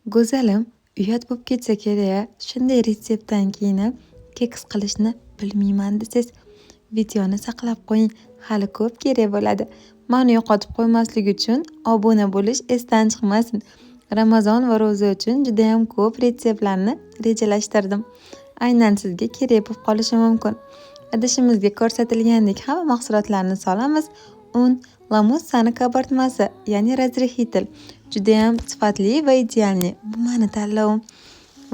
Go'zalim, uyat bo'lib ketsa kerak. Shunday retseptdan keyin keks qilishni bilmayman desangiz, videoni saqlab qo'ying. Hali ko'p kerak bo'ladi. Mani yo'qotib qo'ymaslik uchun obuna bo'lish esdan chiqmasin. Ramazon va ro'za uchun juda ham ko'p retseptlarni rejalashtirdim. Aynan sizga kerak bo'lib qolishi mumkin. Idishimizga ko'rsatilgandek hamma mahsulotlarni solamiz. Un, lamussani kabartmasi, ya'ni razrehитель. Juda ham sifatli va idealni. Bu meni tanlovim.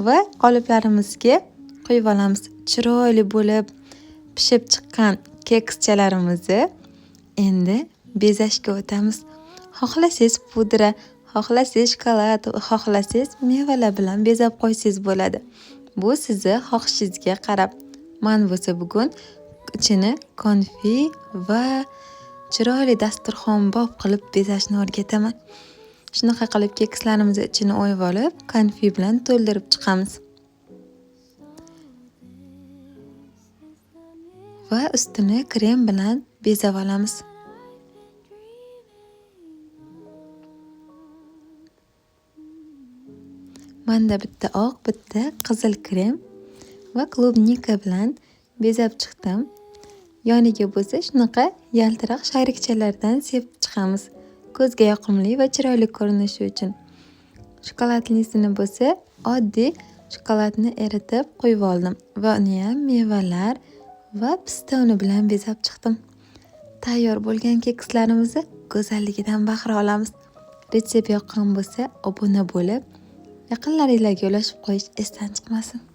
Va qoliplarimizga quyib olamiz. Chiroyli bo'lib pishib chiqqan kekschalarimizni endi bezashga o'tamiz. Xohlasangiz pudra, xohlasangiz shokolad, xohlasangiz mevalar bilan bezab qo'ysangiz bo'ladi. Bu sizni xohishingizga qarab. Men bo'lsa bugun ichini konfi va chiroyli dasturxonbop qilib bezashni o'rgataman. Shunaqa qilib kekslarimizni ichini o'yib olib, konfi bilan to'ldirib chiqamiz. Va ustini krem bilan bezab olamiz. Menda bitta oq, bitta qizil krem va klubnika bilan bezab chiqdim. Yoniga bo'lsa shunaqa yaltiroq shayrikchalardan sepib chiqamiz. Ko'zga yoqimli va chiroyli ko'rinishi uchun. Shokoladlisini bo'lsa oddiy shokoladni eritib qo'yib oldim va uni ham mevalar va pista uni bilan bezab chiqdim. Tayyor bo'lgan kekslarimizni go'zalligidan bahra olamiz. Retsept yoqqan bo'lsa obuna bo'lib, yaqinlaringizga ulashib qo'yish esdan chiqmasin.